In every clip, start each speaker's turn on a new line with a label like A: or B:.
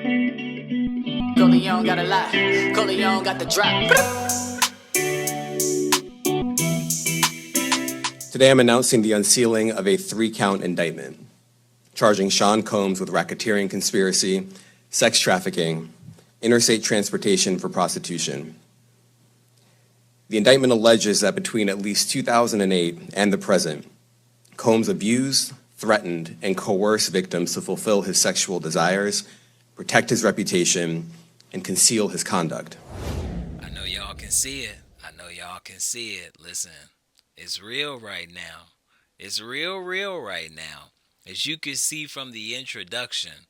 A: Corleone got a lot. Corleone got the drop.
B: Today I'm announcing the unsealing of a 3-count indictment, charging Sean Combs with racketeering conspiracy, sex trafficking, interstate transportation for prostitution. The indictment alleges that between at least 2008 and the present, Combs abused, threatened, and coerced victims to fulfill his sexual desires, protect his reputation, and conceal his conduct.
C: I know y'all can see it. I know y'all can see it. Listen, it's real right now. It's real right now. As you can see from the introduction,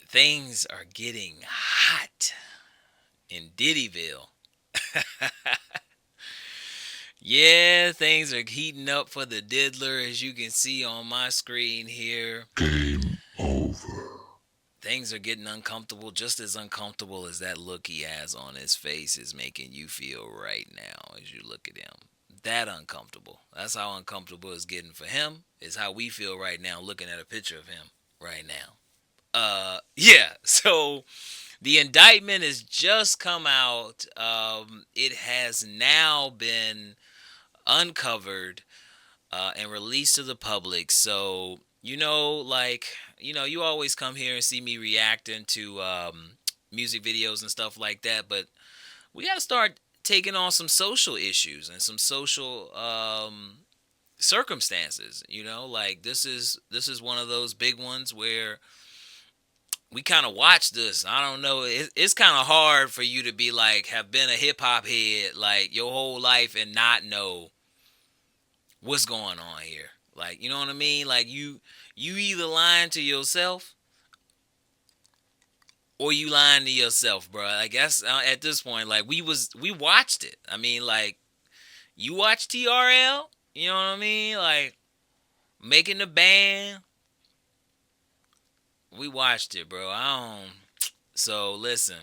C: things are getting hot in Diddyville. Yeah, things are heating up for the diddler, as you can see on my screen here.
D: Game over.
C: Things are getting uncomfortable, just as uncomfortable as that look he has on his face is making you feel right now as you look at him. That uncomfortable. That's how uncomfortable it's getting for him, is how we feel right now looking at a picture of him right now. Yeah, so the indictment has just come out. It has now been uncovered and released to the public. So, you always come here and see me reacting to music videos and stuff like that. But we got to start taking on some social issues and some social circumstances. Like this is one of those big ones where we kind of watch this. I don't know. It's kind of hard for you to be like, have been a hip hop head like your whole life and not know what's going on here. Like, you know what I mean? Like you either lying to yourself or you lying to yourself, bro. I guess at this point, like we watched it. I mean, like you watch TRL, you know what I mean? Like making the band. We watched it, bro. So listen,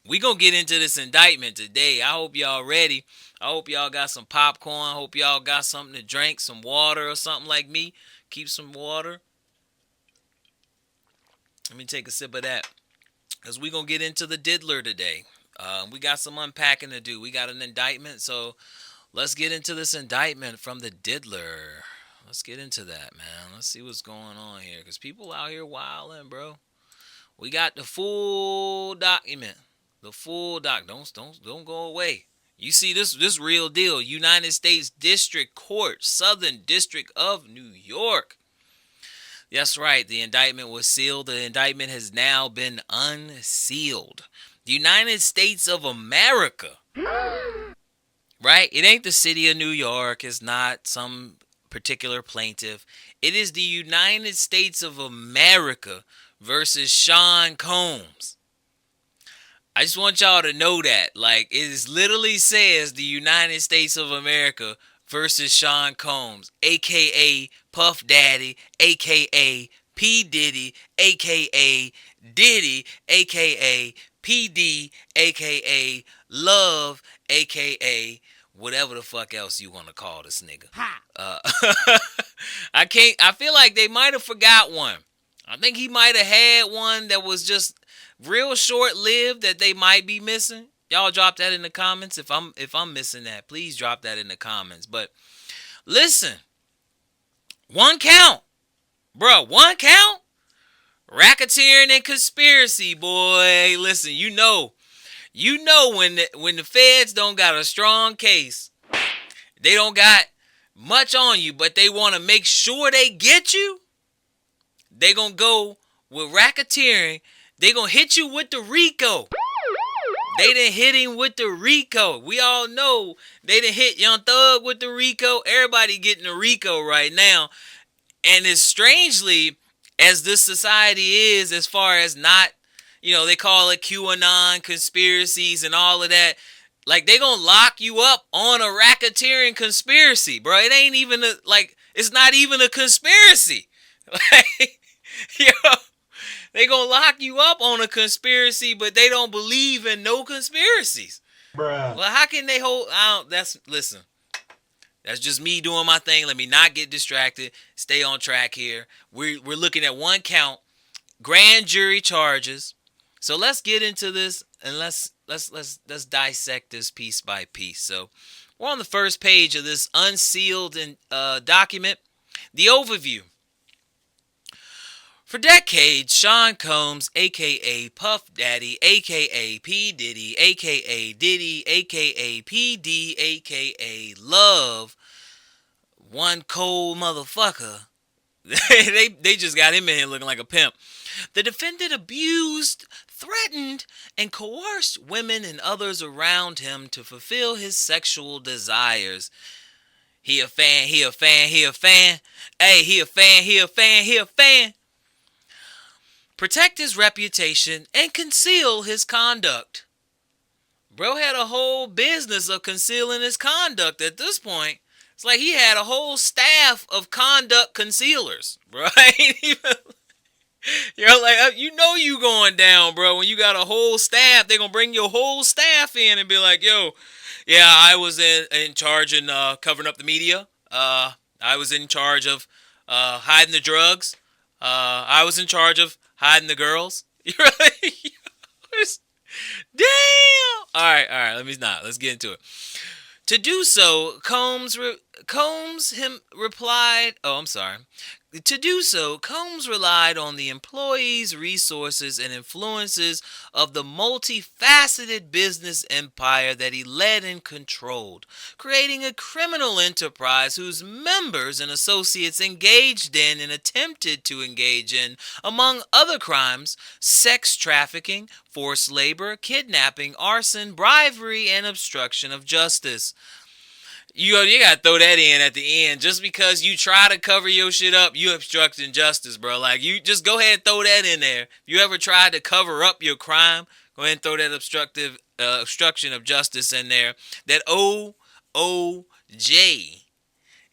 C: we gonna get into this indictment today. I hope y'all ready. I hope y'all got some popcorn. I hope y'all got something to drink, some water or something like me. Keep some water. Let me take a sip of that. Because we gonna get into the diddler today. We got some unpacking to do. We got an indictment, so let's get into this indictment from the diddler. Let's get into that, man. Let's see what's going on here. Because people out here wilding, bro. We got the full document. The full doc. Don't go away. You see this real deal. United States District Court, Southern District of New York. That's right. The indictment was sealed. The indictment has now been unsealed. The United States of America. Right? It ain't the city of New York. It's not some particular plaintiff. It is the United States of America versus Sean Combs. I just want y'all to know that. Like, it literally says the United States of America versus Sean Combs, a.k.a. Puff Daddy, a.k.a. P. Diddy, a.k.a. Diddy, a.k.a. P.D., a.k.a. Love, a.k.a. whatever the fuck else you want to call this nigga. I feel like they might have forgot one. I think he might have had one that was just real short-lived that they might be missing. Y'all drop that in the comments. If I'm missing that, please drop that in the comments. But listen, one count. Bro, one count? Racketeering and conspiracy, boy. Listen, you know when the feds don't got a strong case, they don't got much on you, but they want to make sure they get you, they going to go with racketeering. They going to hit you with the RICO. They done hit him with the RICO. We all know they done hit Young Thug with the RICO. Everybody getting the RICO right now. And as strangely as this society is, as far as not, they call it QAnon conspiracies and all of that. Like, they gonna lock you up on a racketeering conspiracy, bro. It ain't even it's not even a conspiracy. Like, they gonna lock you up on a conspiracy, but they don't believe in no conspiracies.
D: Bruh.
C: Well, how can they hold? Listen. That's just me doing my thing. Let me not get distracted. Stay on track here. We're looking at one count. grand jury charges. So let's get into this and let's dissect this piece by piece. So we're on the first page of this unsealed document. The overview. For decades, Sean Combs, aka Puff Daddy, aka P. Diddy, aka Diddy, aka PD, aka Love, one cold motherfucker. they just got him in here looking like a pimp. The defendant abused, threatened, and coerced women and others around him to fulfill his sexual desires. He a fan, he a fan, he a fan. Hey, he a fan, he a fan, he a fan. Protect his reputation and conceal his conduct. Bro had a whole business of concealing his conduct at this point. It's like he had a whole staff of conduct concealers, right? You're like, you know you going down, bro. When you got a whole staff, they're going to bring your whole staff in and be like, yo, yeah, I was in charge in covering up the media. I was in charge of hiding the drugs. I was in charge of hiding the girls. You're like, damn. All right. Let's get into it. To do so, Combs relied on the employees, resources, and influences of the multifaceted business empire that he led and controlled, creating a criminal enterprise whose members and associates engaged in and attempted to engage in, among other crimes, sex trafficking, forced labor, kidnapping, arson, bribery, and obstruction of justice. You gotta throw that in at the end. Just because you try to cover your shit up, you obstructing justice, bro. Like, you just go ahead and throw that in there. If you ever tried to cover up your crime, go ahead and throw that obstruction of justice in there. That OOJ.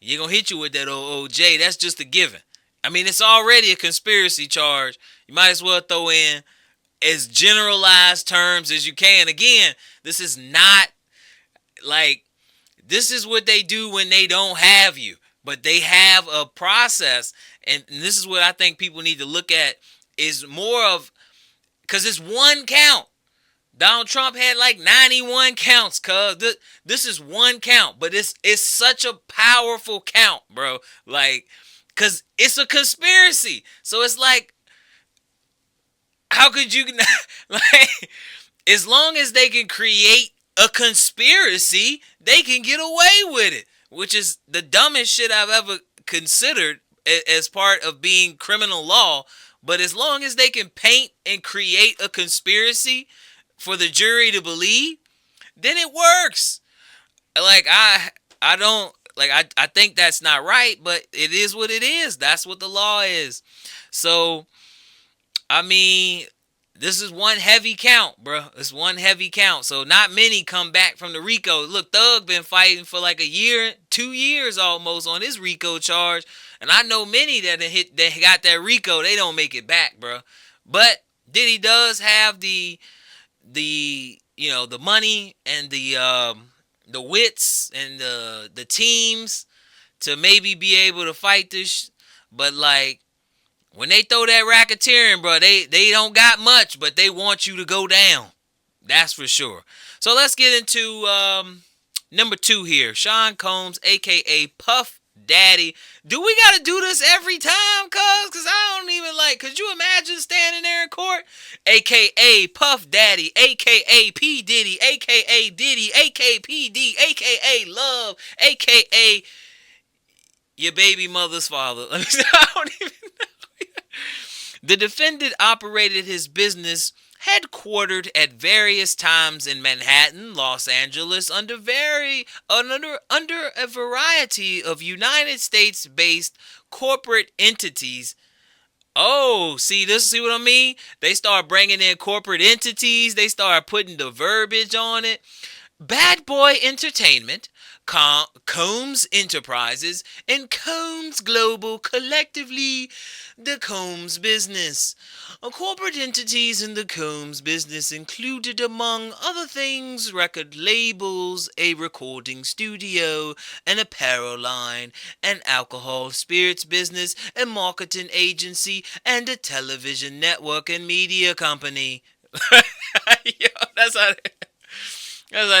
C: You're gonna hit you with that OOJ. That's just a given. I mean, it's already a conspiracy charge. You might as well throw in as generalized terms as you can. Again, this is not like, this is what they do when they don't have you, but they have a process. And this is what I think people need to look at, is more of, because it's one count. Donald Trump had like 91 counts, cuz this is one count, but it's such a powerful count, bro. Like, because it's a conspiracy. So it's like, how could you, like, as long as they can create a conspiracy, they can get away with it, which is the dumbest shit I've ever considered as part of being criminal law. But as long as they can paint and create a conspiracy for the jury to believe, then it works. Like, I think that's not right, but it is what it is. That's what the law is. So, I mean, this is one heavy count, bro. It's one heavy count. So not many come back from the RICO. Look, Thug been fighting for like a year, 2 years almost on his RICO charge. And I know many that got that RICO, they don't make it back, bro. But Diddy does have the money and the wits and the teams to maybe be able to fight this. But like, when they throw that racketeering, bro, they don't got much, but they want you to go down. That's for sure. So let's get into number 2 here. Sean Combs, a.k.a. Puff Daddy. Do we got to do this every time, cuz? Because I don't even could you imagine standing there in court? A.k.a. Puff Daddy, a.k.a. P. Diddy, a.k.a. Diddy, a.k.a. PD, a.k.a. Love, a.k.a. your baby mother's father. I don't even know. The defendant operated his business headquartered at various times in Manhattan, Los Angeles, under a variety of United States-based corporate entities. Oh, see what I mean? They start bringing in corporate entities. They start putting the verbiage on it. Bad Boy Entertainment, Combs Enterprises, and Combs Global, collectively the Combs business. Corporate entities in the Combs business included, among other things, record labels, a recording studio, an apparel line, an alcohol spirits business, a marketing agency, and a television network and media company. Yo, that's how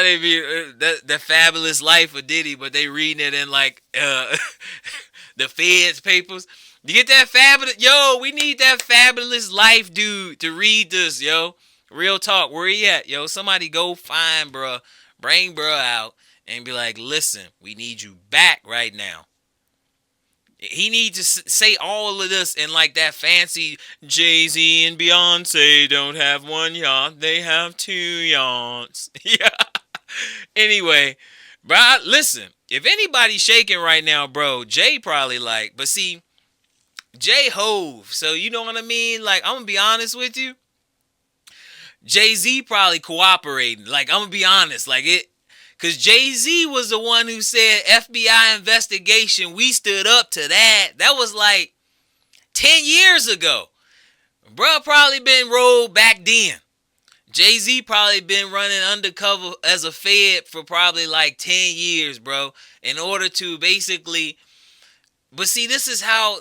C: they be the fabulous life of Diddy, but they reading it in like the Fed's papers. You get that fabulous, yo? We need that fabulous life dude to read this, yo. Real talk, where he at, yo? Somebody go find bruh, bring bruh out, and be like, listen, we need you back right now. He needs to say all of this in like that fancy Jay-Z and Beyonce don't have one yacht, they have two yachts. Yeah. Anyway, bro, listen, if anybody's shaking right now, bro, Jay probably like, but see, Jay Hove, so you know what I mean? Like, I'm gonna be honest with you. Jay-Z probably cooperating. Like, I'm gonna be honest, like it. Because Jay-Z was the one who said FBI investigation. We stood up to that. That was like 10 years ago. Bruh probably been rolled back then. Jay-Z probably been running undercover as a Fed for probably like 10 years, bro. In order to basically... But see, this is how...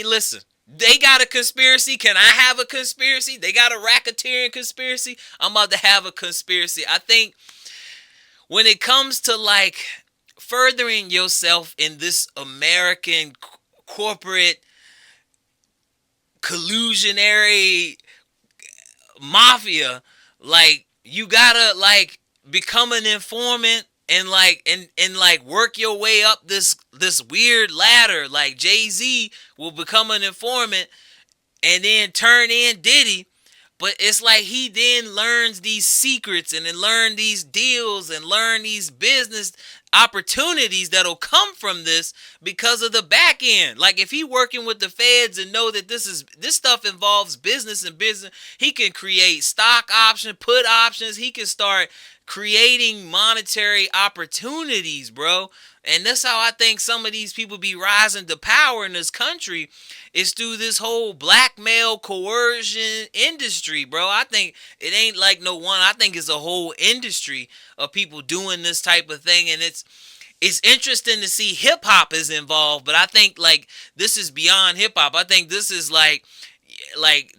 C: Listen, they got a conspiracy. Can I have a conspiracy? They got a racketeering conspiracy. I'm about to have a conspiracy. I think... when it comes to like furthering yourself in this American corporate collusionary mafia, like you gotta like become an informant and like work your way up this weird ladder. Like Jay-Z will become an informant and then turn in Diddy. But it's like he then learns these secrets and then learn these deals and learn these business opportunities that'll come from this because of the back end. Like if he working with the feds and know that this stuff involves business and business, he can create stock options, put options. He can start creating monetary opportunities, bro. And that's how I think some of these people be rising to power in this country, is through this whole blackmail coercion industry, bro. I think it ain't like no one. I think it's a whole industry of people doing this type of thing. And it's interesting to see hip hop is involved, but I think like this is beyond hip hop. I think this is like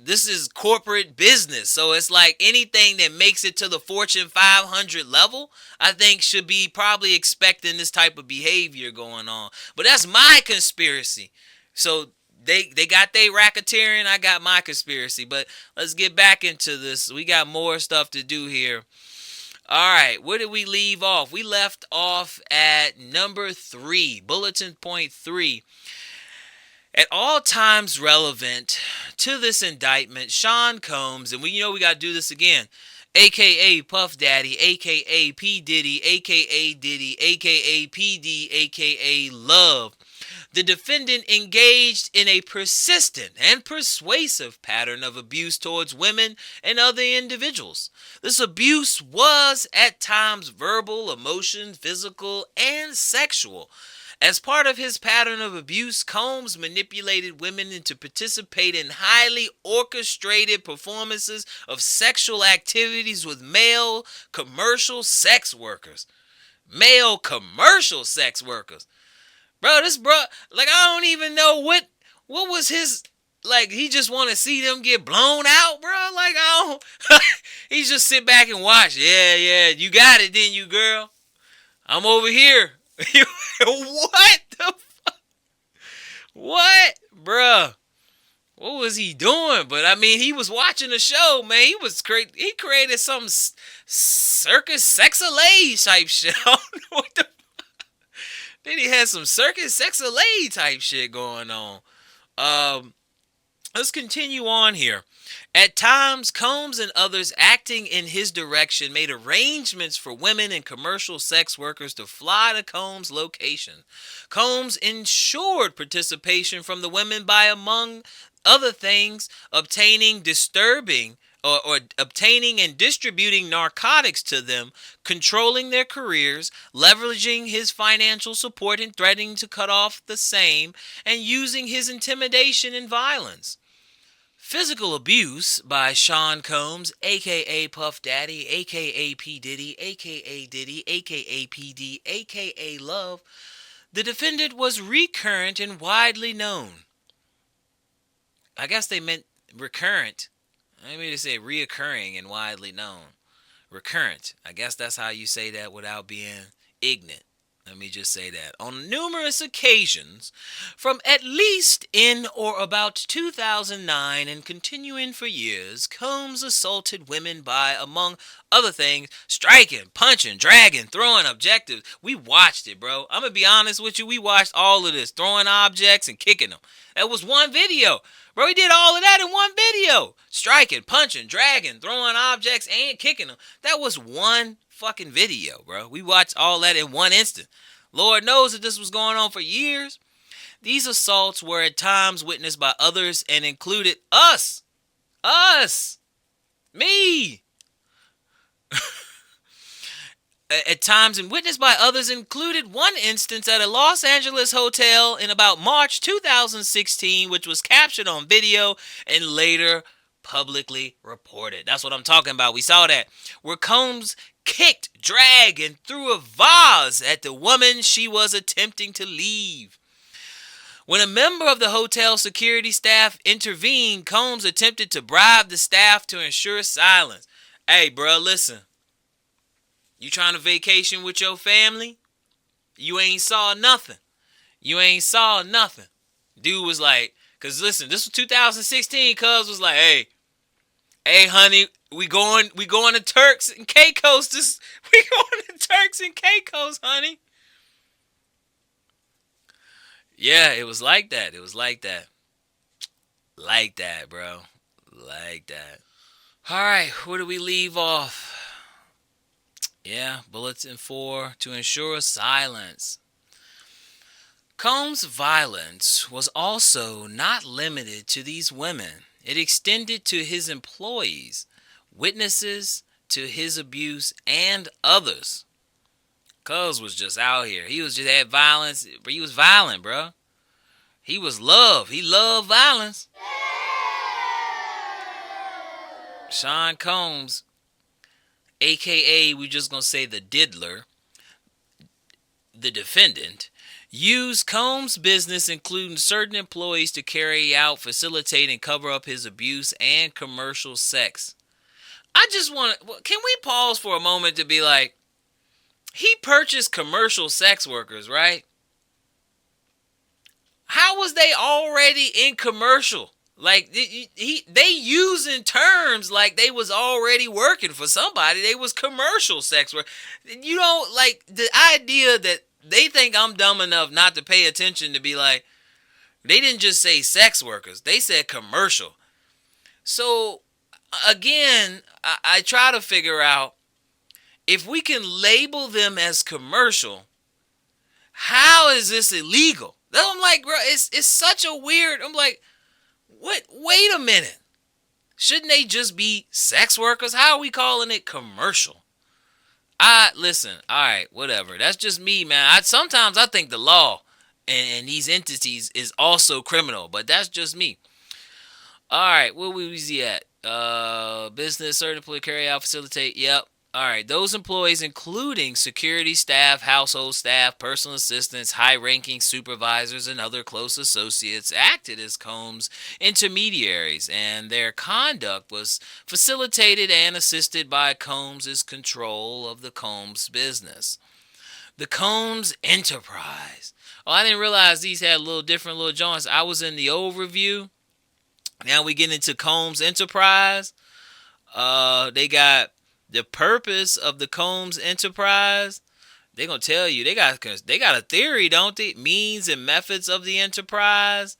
C: this is corporate business. So it's like anything that makes it to the Fortune 500 level, I think should be probably expecting this type of behavior going on. But that's my conspiracy. So they got their racketeering, I got my conspiracy. But let's get back into this. We got more stuff to do here. All right, where did we leave off? We left off at number 3, bulletin point 3. At all times relevant to this indictment, Sean Combs, and we got to do this again, a.k.a. Puff Daddy, a.k.a. P. Diddy, a.k.a. Diddy, a.k.a. P.D., a.k.a. Love. The defendant engaged in a persistent and persuasive pattern of abuse towards women and other individuals. This abuse was at times verbal, emotional, physical, and sexual. As part of his pattern of abuse, Combs manipulated women into participate in highly orchestrated performances of sexual activities with male commercial sex workers. Male commercial sex workers. Bro, like I don't even know what was his, like he just want to see them get blown out, bro. Like I don't, he just sit back and watch. Yeah, you got it, didn't you, girl? I'm over here. What the fuck? What? Bruh. What was he doing? But I mean, he was watching the show, man. He created some circus sex-a-lay type shit. I don't know what the fuck. Then he had some circus sex-a-lay type shit going on. Let's continue on here. At times, Combs and others acting in his direction made arrangements for women and commercial sex workers to fly to Combs' location. Combs ensured participation from the women by, among other things, obtaining disturbing or obtaining and distributing narcotics to them, controlling their careers, leveraging his financial support and threatening to cut off the same, and using his intimidation and violence. Physical abuse by Sean Combs, aka Puff Daddy, aka P. Diddy, aka Diddy, aka PD, aka Love. The defendant was recurrent and widely known. I guess they meant recurrent. I mean to say reoccurring and widely known. Recurrent. I guess that's how you say that without being ignorant. Let me just say that. On numerous occasions, from at least in or about 2009 and continuing for years, Combs assaulted women by, among other things, striking, punching, dragging, throwing objectives. We watched it, bro. I'm going to be honest with you. We watched all of this, throwing objects and kicking them. That was one video. Bro, he did all of that in one video. Striking, punching, dragging, throwing objects, and kicking them. That was one fucking video, bro. We watched all that in one instant. Lord knows that this was going on for years. These assaults were at times witnessed by others and included us. Us. Me. At times and witnessed by others included one instance at a Los Angeles hotel in about March 2016, which was captured on video and later publicly reported. That's what I'm talking about. We saw that. Where Combs kicked, dragged, and threw a vase at the woman she was attempting to leave. When a member of the hotel security staff intervened, Combs attempted to bribe the staff to ensure silence. Hey, bro, listen. You trying to vacation with your family? You ain't saw nothing. You ain't saw nothing. Dude was like, because listen, this was 2016. Cuz was like, hey, honey, we going to Turks and Caicos. We going to Turks and Caicos, honey. Yeah, it was like that. It was like that. Like that, bro. Like that. All right, where do we leave off? Yeah, Bulletin 4, to ensure silence. Combs' violence was also not limited to these women. It extended to his employees, witnesses to his abuse, and others. Cuz was just out here. He was just had violence. He was violent, bro. He was love. He loved violence. Sean Combs, a.k.a. we just going to say the diddler, the defendant, used Combs' business, including certain employees, to carry out, facilitate, and cover up his abuse and commercial sex. I just want to, can we pause for a moment to be like, he purchased commercial sex workers, right? How was they already in commercial? Like, they using terms like they was already working for somebody. They was commercial sex work. You know, like, the idea that they think I'm dumb enough not to pay attention to be like, they didn't just say sex workers. They said commercial. So, again, I try to figure out, if we can label them as commercial, how is this illegal? I'm like, bro, it's such a weird, I'm like, what? Wait a minute. Shouldn't they just be sex workers? How are we calling it commercial? Listen, all right, whatever. That's just me, man. Sometimes I think the law and these entities is also criminal, but that's just me. All right, where was he at? Business, certain employee, carry out, facilitate. Yep. All right, those employees, including security staff, household staff, personal assistants, high-ranking supervisors, and other close associates, acted as Combs' intermediaries, and their conduct was facilitated and assisted by Combs' control of the Combs business. The Combs Enterprise. Oh, I didn't realize these had different little joints. I was in the overview. Now we get into Combs Enterprise. They got the purpose of the Combs Enterprise. They're going to tell you. They got a theory, don't they? Means and methods of the enterprise.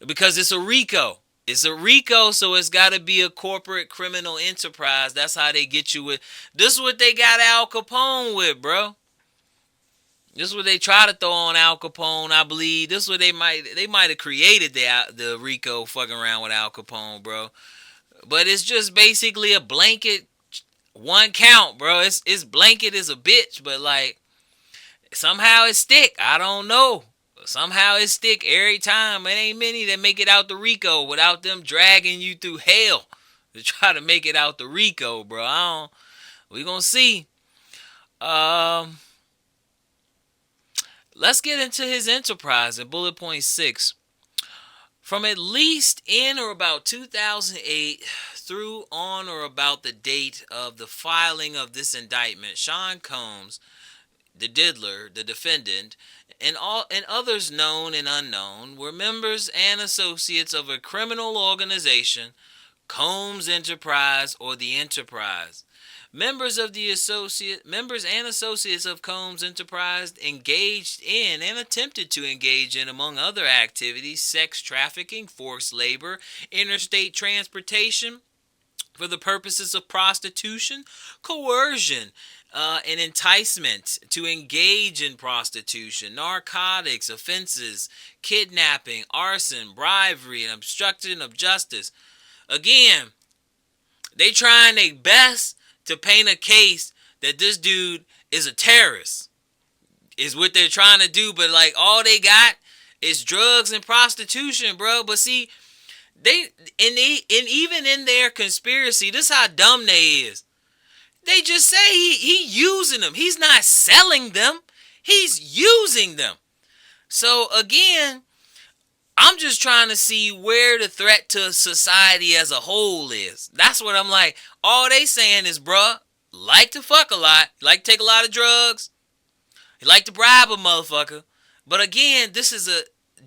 C: Because it's a RICO. It's a RICO, so it's got to be a corporate criminal enterprise. That's how they get you with. This is what they got Al Capone with, bro. This is what they try to throw on Al Capone, I believe. This is what they might have created the RICO fucking around with Al Capone, bro. But it's just basically a blanket one count, bro. It's blanket as a bitch, but like somehow it stick. I don't know. Somehow it stick every time. It ain't many that make it out the Rico without them dragging you through hell to try to make it out the Rico, bro. We gonna see. Um, let's get into his enterprise in bullet point 6. From at least in or about 2008 through on or about the date of the filing of this indictment, Sean Combs, the diddler, the defendant, and others known and unknown were members and associates of a criminal organization, Combs Enterprise or the Enterprise. Members and associates of Combs Enterprise engaged in and attempted to engage in, among other activities, sex trafficking, forced labor, interstate transportation for the purposes of prostitution, coercion, and enticement to engage in prostitution, narcotics offenses, kidnapping, arson, bribery, and obstruction of justice. Again, they trying their best to paint a case that this dude is a terrorist. Is what they're trying to do, but like all they got is drugs and prostitution, bro. But see, even in their conspiracy, this how dumb they is. They just say he using them. He's not selling them. He's using them. So again, I'm just trying to see where the threat to society as a whole is. That's what I'm like. All they saying is, bruh, like to fuck a lot, like to take a lot of drugs, he like to bribe a motherfucker. But again, this is a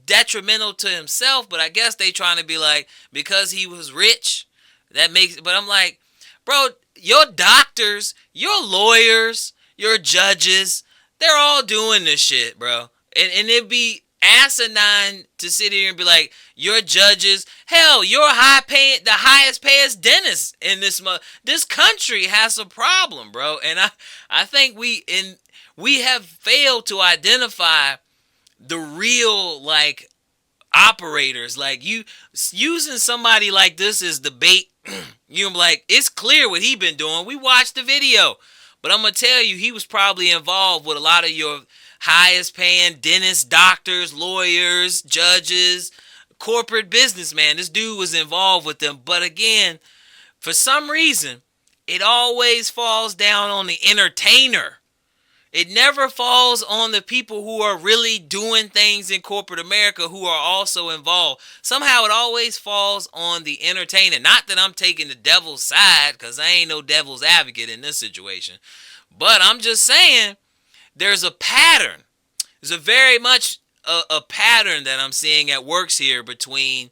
C: detrimental to himself, but I guess they trying to be like, because he was rich, that makes, but I'm like, bro, your doctors, your lawyers, your judges, they're all doing this shit, bro. And it'd be asinine to sit here and be like, your judges, hell, you're the highest payest dentist in this country has a problem, bro. And I think we have failed to identify the real like operators. Like you using somebody like this as the bait. You're like, it's clear what he been doing. We watched the video. But I'm going to tell you, he was probably involved with a lot of your highest paying dentists, doctors, lawyers, judges, corporate businessman. This dude was involved with them. But again, for some reason, it always falls down on the entertainer. It never falls on the people who are really doing things in corporate America who are also involved. Somehow it always falls on the entertainer. Not that I'm taking the devil's side, because I ain't no devil's advocate in this situation. But I'm just saying there's a pattern. There's a very much a pattern that I'm seeing at works here between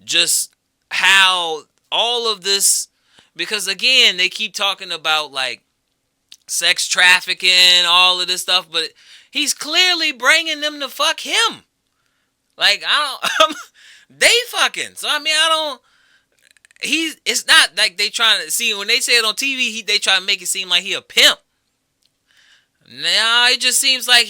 C: just how all of this, because again, they keep talking about like sex trafficking, all of this stuff, but he's clearly bringing them to fuck him. Like, they fucking. So, I mean, it's not like they trying to, see, when they say it on TV, they try to make it seem like he a pimp. No, it just seems like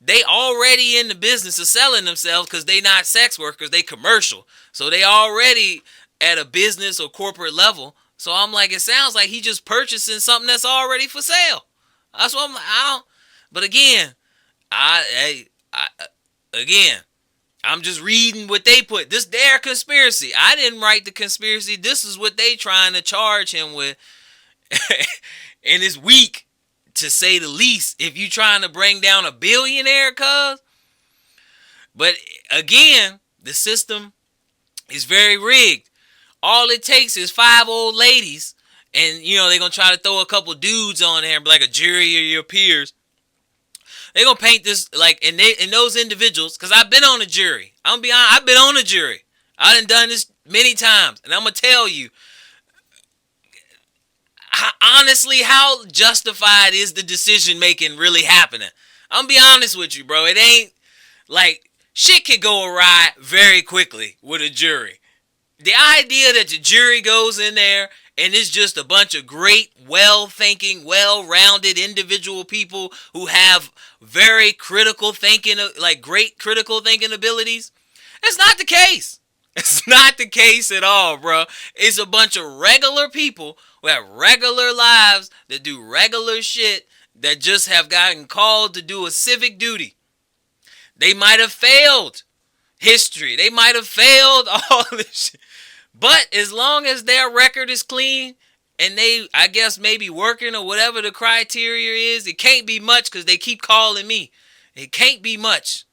C: they already in the business of selling themselves because they not sex workers, they commercial. So they already at a business or corporate level. So I'm like, it sounds like he just purchasing something that's already for sale. That's what I'm like. But again, I'm just reading what they put. This their conspiracy. I didn't write the conspiracy. This is what they trying to charge him with. And it's weak, to say the least, if you trying to bring down a billionaire, cuz. But again, the system is very rigged. All it takes is 5 old ladies, and they're gonna try to throw a couple dudes on there and be like a jury of your peers. They're gonna paint this like, and those individuals, because I've been on a jury. I'm gonna be honest, I've been on a jury. I done this many times, and I'm gonna tell you, honestly, how justified is the decision making really happening? I'm gonna be honest with you, bro. It ain't like, shit can go awry very quickly with a jury. The idea that the jury goes in there and it's just a bunch of great, well-thinking, well-rounded individual people who have very critical thinking, like great critical thinking abilities, that's not the case. It's not the case at all, bro. It's a bunch of regular people who have regular lives that do regular shit that just have gotten called to do a civic duty. They might have failed history. They might have failed all this shit. But as long as their record is clean and they, I guess, maybe working or whatever the criteria is, it can't be much because they keep calling me. It can't be much.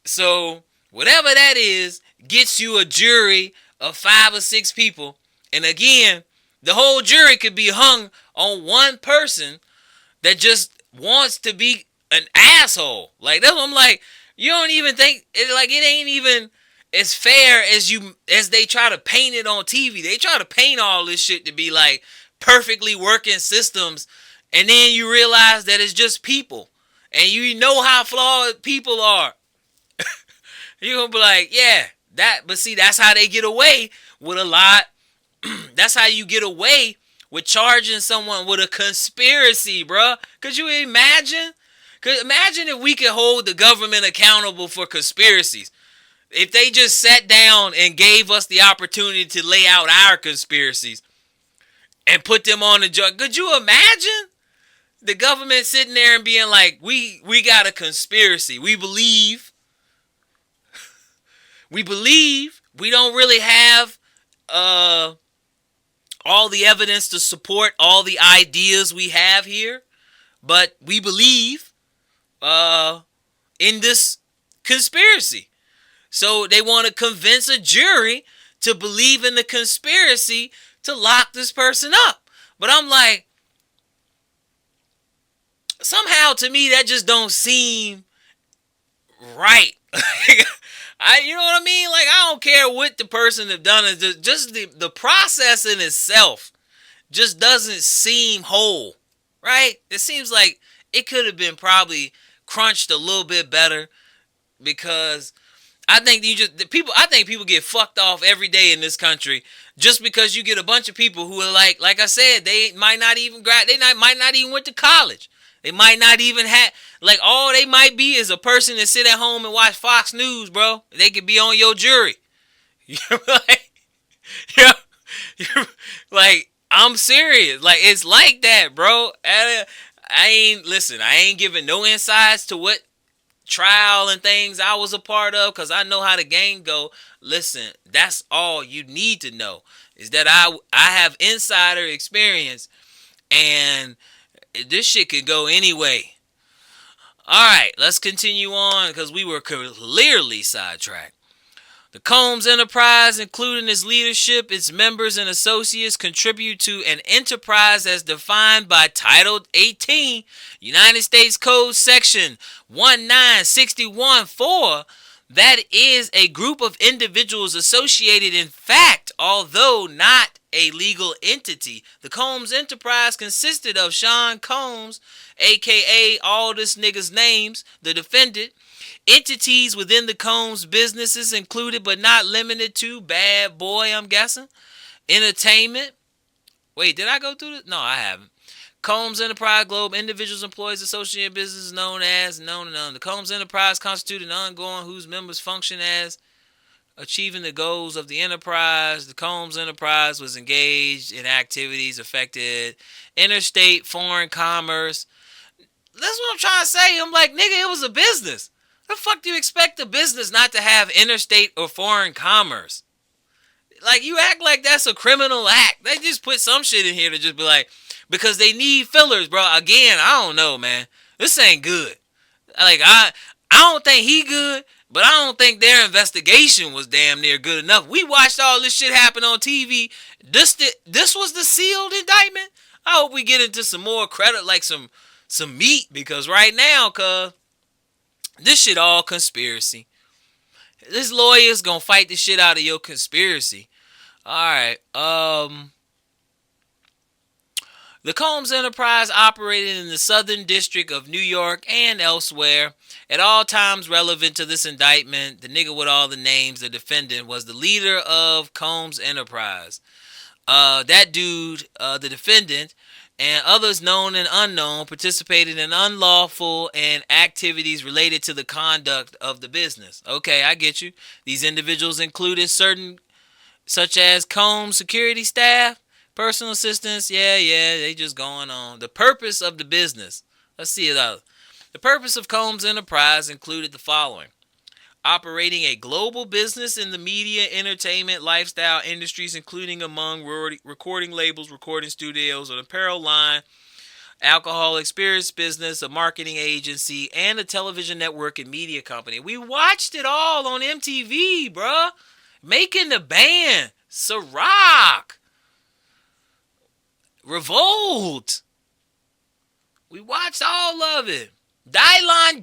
C: So whatever that is gets you a jury of 5 or 6 people. And again, the whole jury could be hung on one person that just wants to be an asshole. Like, that's what I'm like, you don't even think it, like, it ain't even as fair as they try to paint it on TV. They try to paint all this shit to be like perfectly working systems, and then you realize that it's just people. And you know how flawed people are. You're gonna be like, yeah, but see, that's how they get away with a lot. That's how you get away with charging someone with a conspiracy, bruh. Could you imagine? Imagine if we could hold the government accountable for conspiracies. If they just sat down and gave us the opportunity to lay out our conspiracies and put them on the judge. Could you imagine the government sitting there and being like, we got a conspiracy. We believe we don't really have all the evidence to support all the ideas we have here, but we believe in this conspiracy. So they want to convince a jury to believe in the conspiracy to lock this person up. But I'm like, somehow to me that just don't seem right. You know what I mean? Like, I don't care what the person have done. It's just the process in itself just doesn't seem whole, right? It seems like it could have been probably crunched a little bit better, because I think people get fucked off every day in this country just because you get a bunch of people who are like I said, they might not even might not even went to college. They might not even have, like, all they might be is a person that sit at home and watch Fox News, bro. They could be on your jury. Like, I'm serious. Like, it's like that, bro. I ain't giving no insights to what trial and things I was a part of, because I know how the game go. Listen, that's all you need to know, is that I have insider experience, and this shit could go anyway. Alright, let's continue on, because we were clearly sidetracked. The Combs Enterprise, including its leadership, its members, and associates, contribute to an enterprise as defined by Title 18, United States Code Section 19614, that is a group of individuals associated in fact, although not a legal entity. The Combs Enterprise consisted of Sean Combs, aka all this nigga's names, the defendant. Entities within the Combs businesses included but not limited to Bad Boy, I'm guessing, Entertainment. Wait, did I go through this? No, I haven't. Combs Enterprise Globe, individuals, employees, associated businesses known as, The Combs Enterprise constitute an ongoing whose members function as achieving the goals of the enterprise. The Combs Enterprise was engaged in activities affected interstate foreign commerce. That's what I'm trying to say. I'm like, nigga, it was a business. The fuck do you expect a business not to have interstate or foreign commerce? Like, you act like that's a criminal act. They just put some shit in here to just be like, because they need fillers, bro. Again, I don't know, man. This ain't good. Like, I don't think he good, but I don't think their investigation was damn near good enough. We watched all this shit happen on TV. This was the sealed indictment. I hope we get into some more credit, like some meat, because right now, cuz, this shit all conspiracy. This lawyer's gonna fight the shit out of your conspiracy. Alright, the Combs Enterprise operated in the Southern District of New York and elsewhere. At all times relevant to this indictment, the nigga with all the names, the defendant, was the leader of Combs Enterprise. That dude, the defendant, and others known and unknown participated in unlawful and activities related to the conduct of the business. Okay, I get you. These individuals included certain, such as Combs security staff, personal assistants. Yeah, they just going on. The purpose of the business. Let's see it out. The purpose of Combs Enterprise included the following: operating a global business in the media, entertainment, lifestyle industries, including among recording labels, recording studios, an apparel line, alcohol experience business, a marketing agency, and a television network and media company. We watched it all on MTV, bruh. Making the Band, Ciroc, Revolt. We watched all of it. Dylon.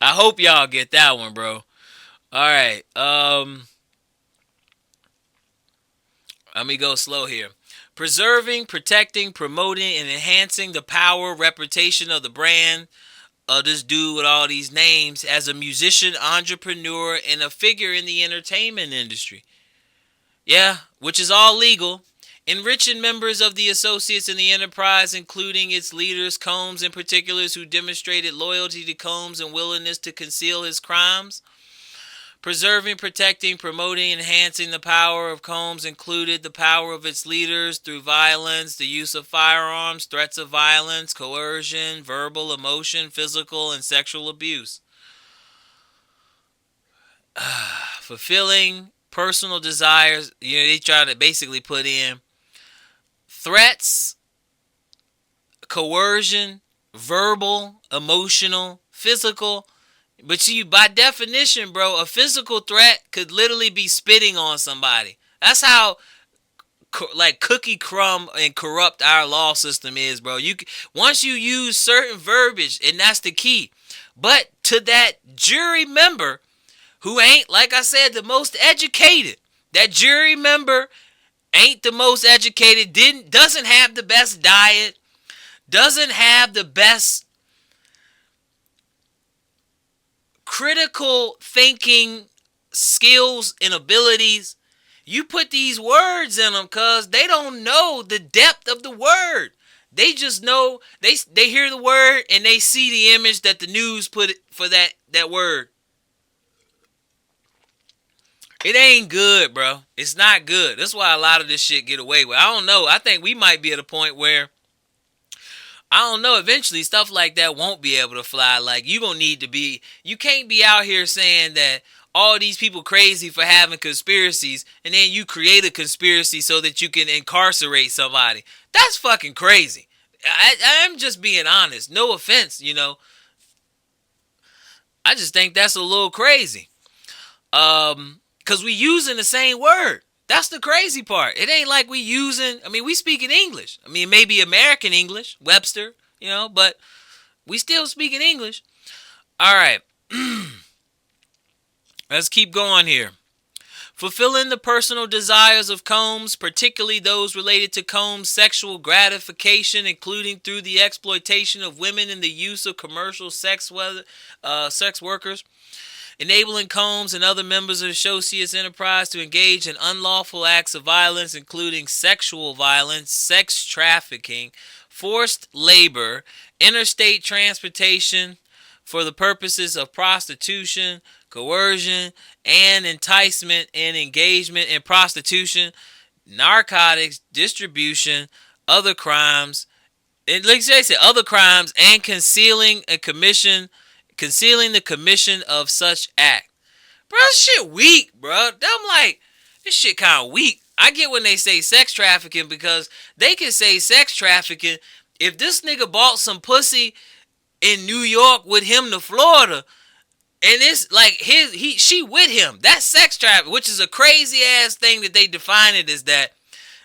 C: I hope y'all get that one, bro. All right. Let me go slow here. Preserving, protecting, promoting, and enhancing the power, reputation of the brand of this dude with all these names as a musician, entrepreneur, and a figure in the entertainment industry. Yeah, which is all legal. Enriching members of the associates in the enterprise, including its leaders, Combs in particular, who demonstrated loyalty to Combs and willingness to conceal his crimes. Preserving, protecting, promoting, enhancing the power of Combs included the power of its leaders through violence, the use of firearms, threats of violence, coercion, verbal, emotion, physical, and sexual abuse. Fulfilling personal desires. They try to basically put in threats, coercion, verbal, emotional, physical. But see, by definition, bro, a physical threat could literally be spitting on somebody. That's how like cookie crumb and corrupt our law system is, bro. Once you use certain verbiage, and that's the key. But to that jury member who ain't, like I said, the most educated, that jury member ain't the most educated, doesn't have the best diet, doesn't have the best critical thinking skills and abilities. You put these words in them because they don't know the depth of the word. They just know, they hear the word and they see the image that the news put for that word. It ain't good, bro. It's not good. That's why a lot of this shit get away with. I don't know. I think we might be at a point where, I don't know, eventually stuff like that won't be able to fly. Like, you can't be out here saying that all these people crazy for having conspiracies, and then you create a conspiracy so that you can incarcerate somebody. That's fucking crazy. I'm just being honest. No offense, I just think that's a little crazy. Because we using the same word. That's the crazy part. It ain't like we speaking English. Maybe American English, Webster, but we still speaking English. All right. Let's keep going here. Fulfilling the personal desires of Combs, particularly those related to Combs' sexual gratification, including through the exploitation of women and the use of commercial sex workers. Enabling Combs and other members of Associates Enterprise to engage in unlawful acts of violence, including sexual violence, sex trafficking, forced labor, interstate transportation for the purposes of prostitution, coercion, and enticement and engagement in prostitution, narcotics, distribution, other crimes, and like I said, other crimes, and concealing the commission of such act. Bro, this shit weak, bro. I'm like, this shit kind of weak. I get when they say sex trafficking, because they can say sex trafficking if this nigga bought some pussy in New York with him to Florida, and it's like she with him. That's sex trafficking, which is a crazy ass thing that they define it as. That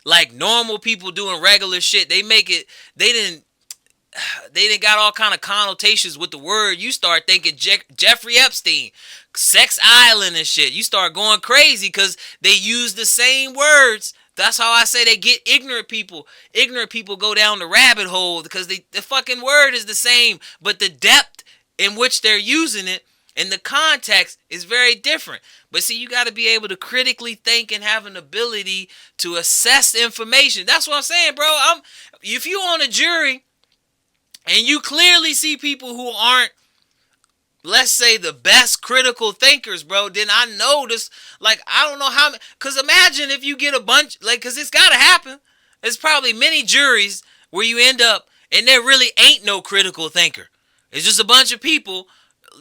C: like normal people doing regular shit, they make it. They didn't got all kind of connotations with the word. You start thinking Jeffrey Epstein, Sex Island and shit. You start going crazy because they use the same words. That's how I say they get ignorant people. Ignorant people go down the rabbit hole because the fucking word is the same, but the depth in which they're using it And the context is very different. But see, you got to be able to critically think and have an ability to assess information. That's what I'm saying, bro. If you on a jury and you clearly see people who aren't, let's say, the best critical thinkers, bro, then I know this. Like, I don't know how. Because imagine if you get a bunch, like, because it's got to happen. There's probably many juries where you end up and there really ain't no critical thinker. It's just a bunch of people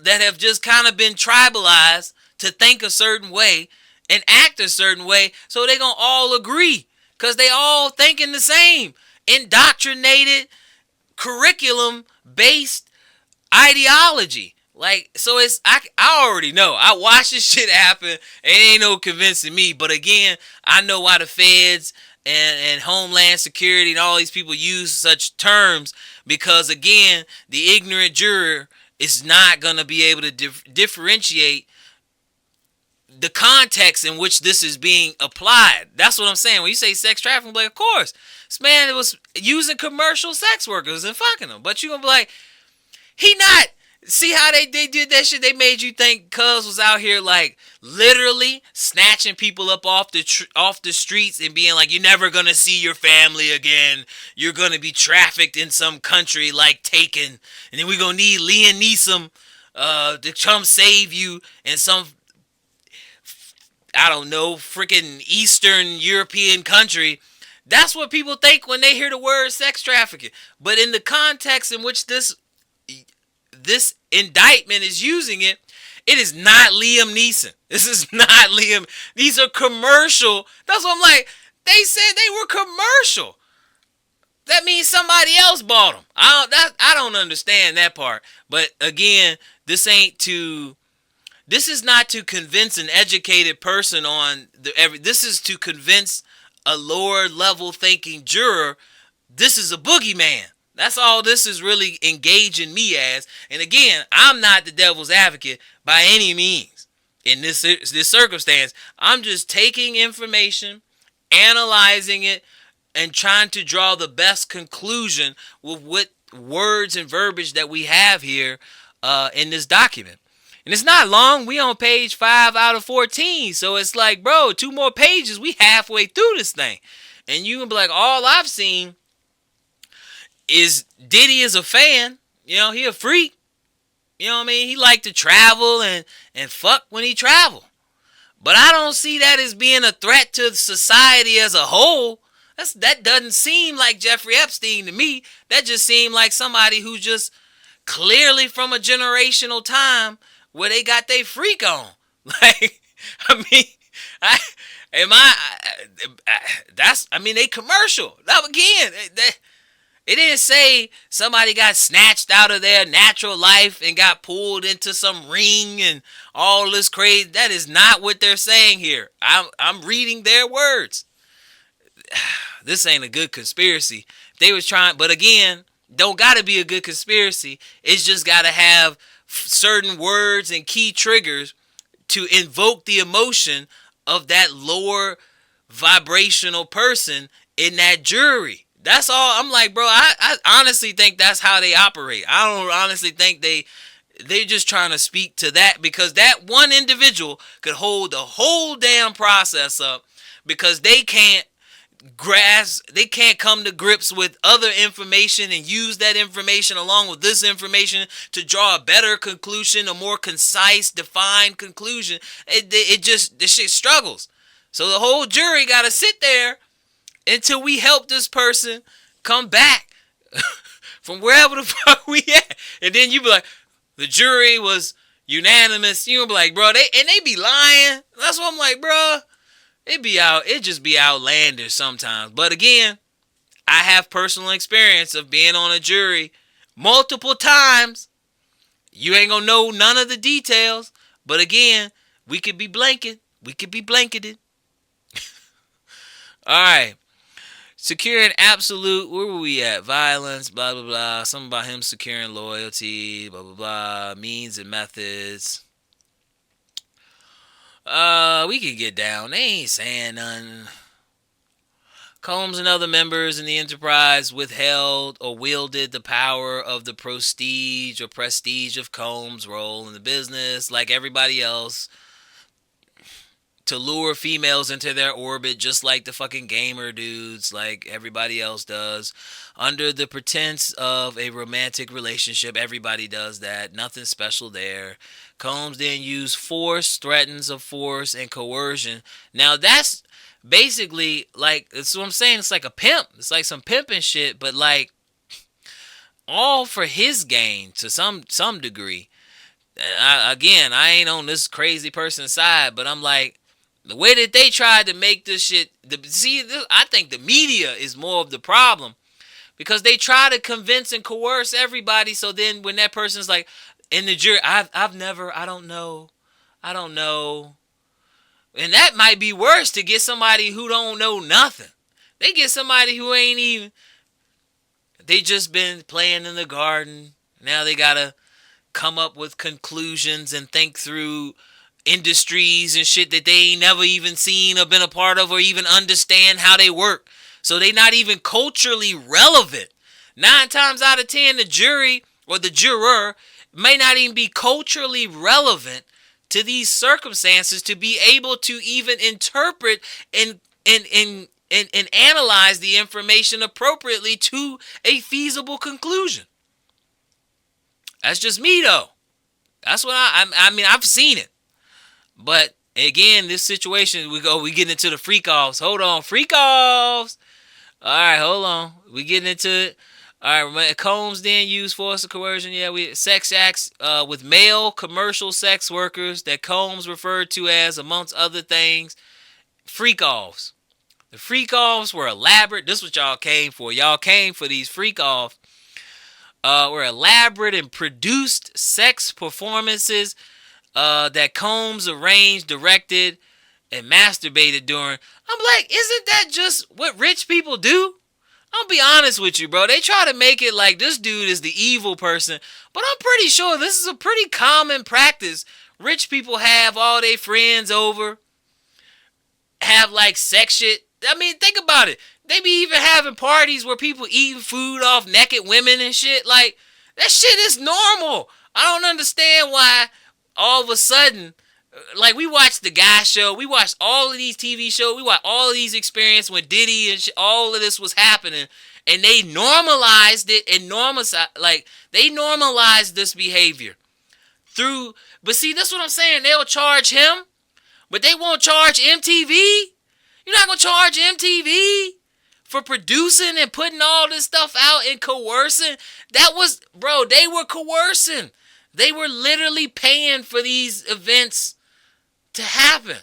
C: that have just kind of been tribalized to think a certain way and act a certain way, so they gonna all agree because they all thinking the same indoctrinated curriculum based ideology. Like, so it's I already know. I watched this shit happen. It ain't no convincing me. But again, I know why the feds and Homeland Security and all these people use such terms, because again, the ignorant juror is not going to be able to differentiate the context in which this is being applied. That's what I'm saying. When you say sex trafficking, like, of course, this man was using commercial sex workers and fucking them. But you're going to be like, he not. See how they did that shit? They made you think Cuz was out here like literally snatching people up off the streets and being like, you're never gonna see your family again. You're gonna be trafficked in some country like Taken, and then we're gonna need Liam Neeson to come save you in some, I don't know, freaking Eastern European country. That's what people think when they hear the word sex trafficking. But in the context in which this indictment is using it, it is not Liam Neeson. This is not Liam. These are commercial. That's what I'm like. They said they were commercial. That means somebody else bought them. I don't understand that part. But again, this is not to convince an educated person on this is to convince a lower level thinking juror this is a boogeyman. That's all this is really engaging me as. And again, I'm not the devil's advocate by any means in this circumstance. I'm just taking information, analyzing it, and trying to draw the best conclusion with what words and verbiage that we have here in this document. And it's not long. We on page 5 out of 14. So it's like, bro, 2 more pages. We halfway through this thing. And you can be like, all I've seen is Diddy is a fan. You know, he a freak. You know what I mean? He like to travel and fuck when he travel. But I don't see that as being a threat to society as a whole. That doesn't seem like Jeffrey Epstein to me. That just seemed like somebody who just clearly from a generational time where they got their freak on. Like, I mean, they commercial. Now again, it didn't say somebody got snatched out of their natural life and got pulled into some ring and all this crazy. That is not what they're saying here. I'm reading their words. This ain't a good conspiracy. They was trying, but again, don't gotta be a good conspiracy. It's just gotta have certain words and key triggers to invoke the emotion of that lower vibrational person in that jury. That's all. I'm like, bro, I honestly think that's how they operate. I don't honestly think they're just trying to speak to that, because that one individual could hold the whole damn process up, because they can't come to grips with other information and use that information along with this information to draw a better conclusion, a more concise, defined conclusion. The shit struggles. So the whole jury got to sit there until we help this person come back from wherever the fuck we at. And then you be like, the jury was unanimous. You be like, bro, they be lying. That's what I'm like, bro. It just be outlandish sometimes. But again, I have personal experience of being on a jury multiple times. You ain't gonna know none of the details. But again, we could be blanketed. All right. Securing absolute, where were we at? Violence, blah, blah, blah. Something about him securing loyalty, blah, blah, blah. Means and methods. We could get down. They ain't saying nothing. Combs and other members in the enterprise withheld or wielded the power of the prestige of Combs' role in the business, like everybody else, to lure females into their orbit, just like the fucking gamer dudes, like everybody else does, under the pretense of a romantic relationship. Everybody does that. Nothing special there. Combs then used force, threatens of force, and coercion. Now that's basically like, that's what I'm saying. It's like a pimp. It's like some pimping shit, but like all for his gain to some degree. I ain't on this crazy person's side, but I'm like, the way that they tried to make this shit, I think the media is more of the problem, because they try to convince and coerce everybody. So then when that person's like, in the jury, I don't know, and that might be worse, to get somebody who don't know nothing. They get somebody who ain't even, they just been playing in the garden. Now they gotta come up with conclusions and think through industries and shit that they ain't never even seen or been a part of or even understand how they work. So they not even culturally relevant. 9 times out of 10, the jury or the juror may not even be culturally relevant to these circumstances to be able to even interpret and analyze the information appropriately to a feasible conclusion. That's just me though. That's what I mean, I've seen it. But again, this situation, we get into the freak offs. Hold on, freak offs. All right, hold on. We getting into it. All right, Combs then used force or coercion. Yeah, sex acts with male commercial sex workers that Combs referred to as, amongst other things, freak offs. The freak offs were elaborate. This is what y'all came for. Y'all came for these freak offs. Were elaborate and produced sex performances that Combs arranged, directed, and masturbated during. I'm like, isn't that just what rich people do? I'll be honest with you, bro. They try to make it like this dude is the evil person, but I'm pretty sure this is a pretty common practice. Rich people have all their friends over, have like sex shit. I mean, think about it. They be even having parties where people eating food off naked women and shit. Like, that shit is normal. I don't understand why all of a sudden, like, we watched the Guy Show, we watched all of these TV shows, we watched all of these experiences when Diddy and all of this was happening, and they normalized it and they normalized this behavior through. But see, that's what I'm saying. They'll charge him, but they won't charge MTV. You're not gonna charge MTV for producing and putting all this stuff out and coercing. That was, bro, they were coercing. They were literally paying for these events to happen.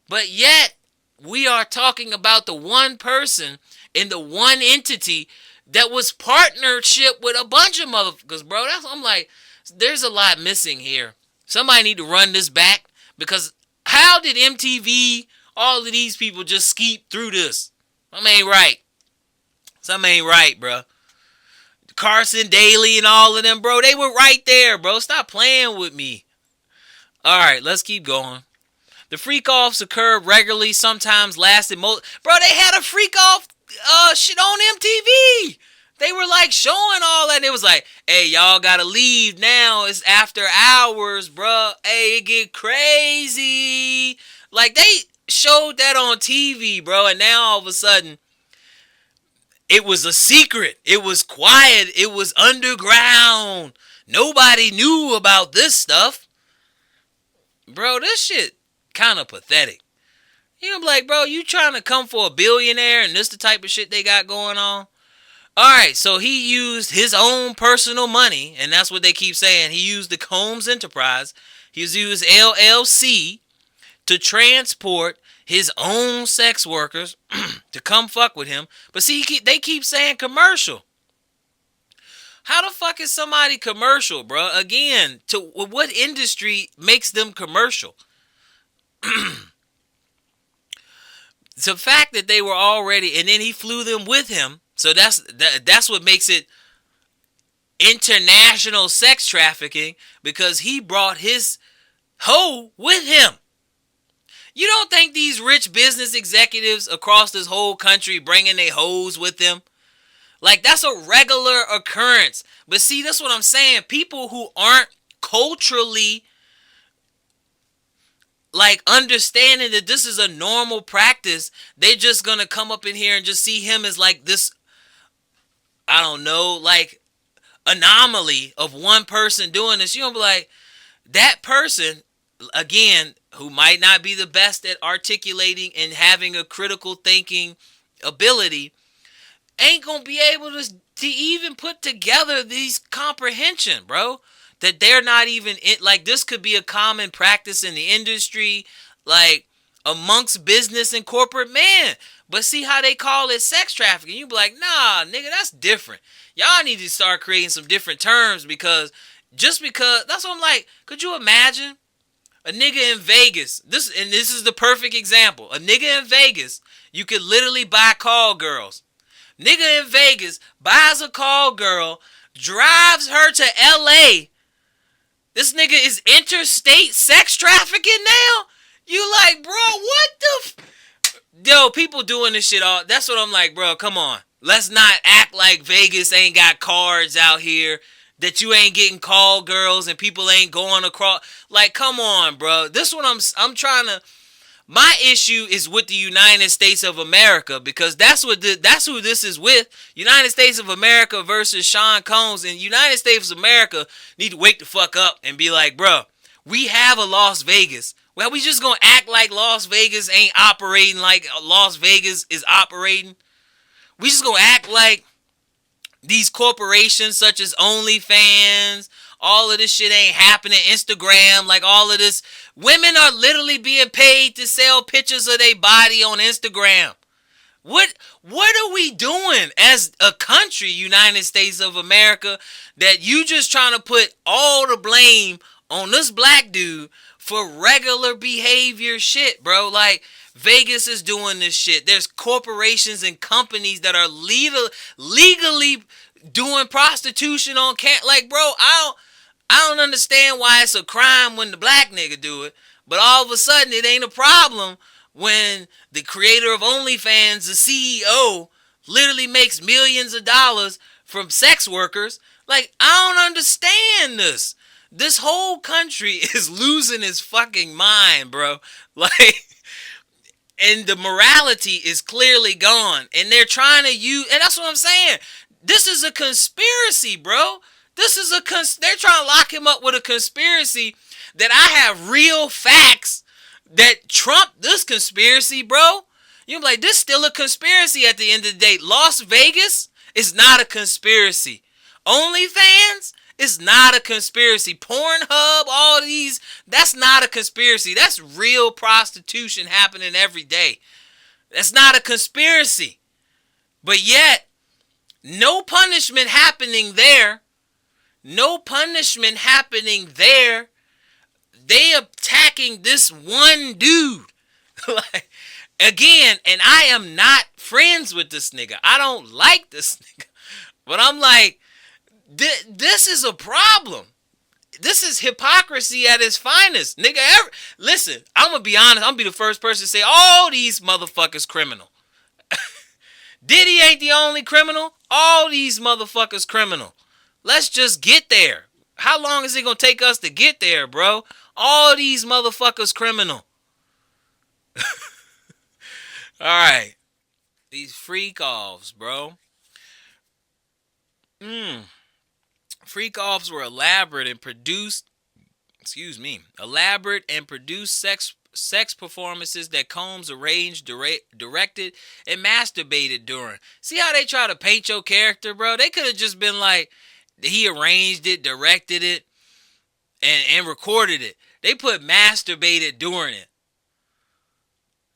C: But yet, we are talking about the one person in the one entity that was partnership with a bunch of motherfuckers, bro. I'm like, there's a lot missing here. Somebody need to run this back, because how did MTV, all of these people just skeet through this? Something ain't right. Something ain't right, bro. Carson Daly and all of them, bro, they were right there, bro. Stop playing with me. All right, let's keep going. The freak-offs occurred regularly, sometimes lasted Bro, they had a freak-off shit on MTV. They were like showing all that. And it was like, hey, y'all gotta leave now. It's after hours, bro. Hey, it get crazy. Like, they showed that on TV, bro. And now all of a sudden, it was a secret. It was quiet. It was underground. Nobody knew about this stuff. Bro, this shit kind of pathetic. You know, like, bro, you trying to come for a billionaire and this the type of shit they got going on? Alright, so he used his own personal money, and that's what they keep saying. He used the Combs Enterprise. He used LLC to transport his own sex workers to come fuck with him. But see, they keep saying commercial. How the fuck is somebody commercial, bro? Again, to what industry makes them commercial? The fact that they were already, and then he flew them with him. So that's what makes it international sex trafficking, because he brought his hoe with him. You don't think these rich business executives across this whole country bringing their hoes with them? Like, that's a regular occurrence. But see, that's what I'm saying. People who aren't culturally, like, understanding that this is a normal practice, they're just gonna come up in here and just see him as like this, I don't know, like, anomaly of one person doing this. You're gonna be like, that person, again, who might not be the best at articulating and having a critical thinking ability, ain't gonna be able to even put together these comprehension, bro. That they're not even in, like, this could be a common practice in the industry, like, amongst business and corporate men. But see how they call it sex trafficking. You be like, nah, nigga, that's different. Y'all need to start creating some different terms, because just because, that's what I'm like, could you imagine a nigga in Vegas? This is the perfect example. A nigga in Vegas, you could literally buy call girls. Nigga in Vegas buys a call girl, drives her to LA. This nigga is interstate sex trafficking now? You like, bro, what the Yo, people doing this shit all. That's what I'm like, bro, come on. Let's not act like Vegas ain't got cards out here, that you ain't getting call girls and people ain't going across. Like, come on, bro. This one I'm trying to. My issue is with the United States of America, because that's who this is with. United States of America versus Sean Combs. And United States of America need to wake the fuck up and be like, bro, we have a Las Vegas. Well, we just gonna act like Las Vegas ain't operating like Las Vegas is operating. We just gonna act like these corporations such as OnlyFans, all of this shit ain't happening. Instagram, like, all of this. Women are literally being paid to sell pictures of their body on Instagram. What are we doing as a country, United States of America, that you just trying to put all the blame on this black dude for regular behavior shit, bro? Like, Vegas is doing this shit. There's corporations and companies that are legally doing prostitution on like, bro, I don't understand why it's a crime when the black nigga do it, but all of a sudden it ain't a problem when the creator of OnlyFans, the CEO, literally makes millions of dollars from sex workers. Like, I don't understand this. This whole country is losing its fucking mind, bro. Like, and the morality is clearly gone. And they're trying to use, and that's what I'm saying. This is a conspiracy, bro. They're trying to lock him up with a conspiracy that I have real facts that trump this conspiracy, bro. You're like, this still a conspiracy at the end of the day. Las Vegas is not a conspiracy. OnlyFans is not a conspiracy. Pornhub, all these, that's not a conspiracy. That's real prostitution happening every day. That's not a conspiracy. But yet, no punishment happening there. No punishment happening there. They attacking this one dude. Like, again, and I am not friends with this nigga. I don't like this nigga. But I'm like, this is a problem. This is hypocrisy at its finest. Nigga, listen, I'm going to be honest. I'm going to be the first person to say, all these motherfuckers criminal. Diddy ain't the only criminal. All these motherfuckers criminal. Let's just get there. How long is it going to take us to get there, bro? All these motherfuckers criminal. Alright. These freak offs, bro. Freak offs were elaborate and produced sex performances that Combs arranged, directed, and masturbated during. See how they try to paint your character, bro? They could have just been like, he arranged it, directed it, and recorded it. They put masturbated during it.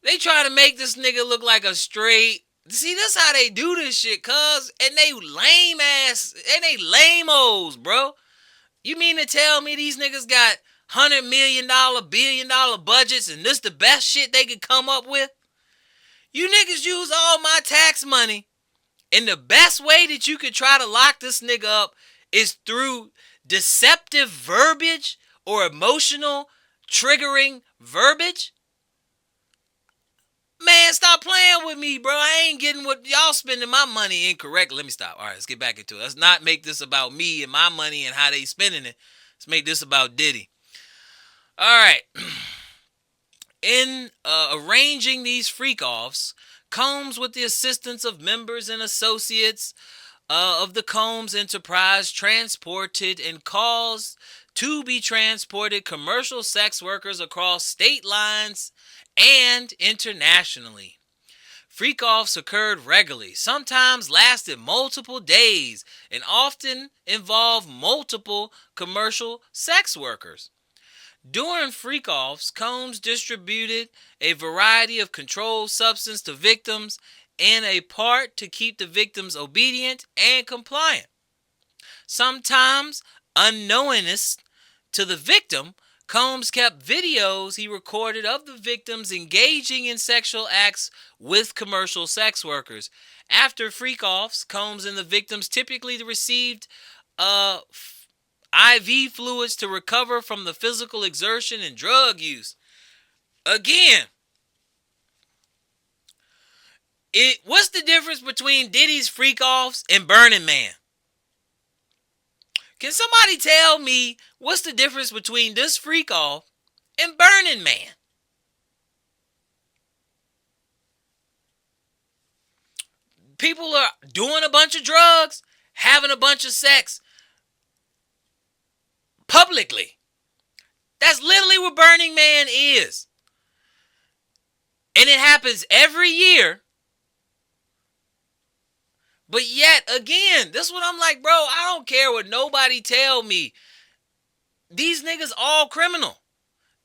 C: They try to make this nigga look like a straight. See, that's how they do this shit, cuz. And they lame ass, and they lame-os, bro. You mean to tell me these niggas got $100 million, billion-dollar budgets, and this the best shit they could come up with? You niggas use all my tax money, and the best way that you could try to lock this nigga up is through deceptive verbiage or emotional triggering verbiage? Man, stop playing with me, bro. I ain't getting what y'all spending my money incorrectly. Let me stop. All right, let's get back into it. Let's not make this about me and my money and how they spending it. Let's make this about Diddy. All right. In arranging these freak-offs, Combs, with the assistance of members and associates of the Combs Enterprise, transported and caused to be transported commercial sex workers across state lines and internationally. Freak-offs occurred regularly, sometimes lasted multiple days, and often involved multiple commercial sex workers. During freak-offs, Combs distributed a variety of controlled substance to victims, in a part to keep the victims obedient and compliant. Sometimes, unknownness to the victim, Combs kept videos he recorded of the victims engaging in sexual acts with commercial sex workers. After freak-offs, Combs and the victims typically received IV fluids to recover from the physical exertion and drug use. Again, what's the difference between Diddy's freak-offs and Burning Man? Can somebody tell me what's the difference between this freak-off and Burning Man? People are doing a bunch of drugs, having a bunch of sex publicly. That's literally what Burning Man is. And it happens every year. But yet, again, this is what I'm like, bro, I don't care what nobody tell me. These niggas all criminal.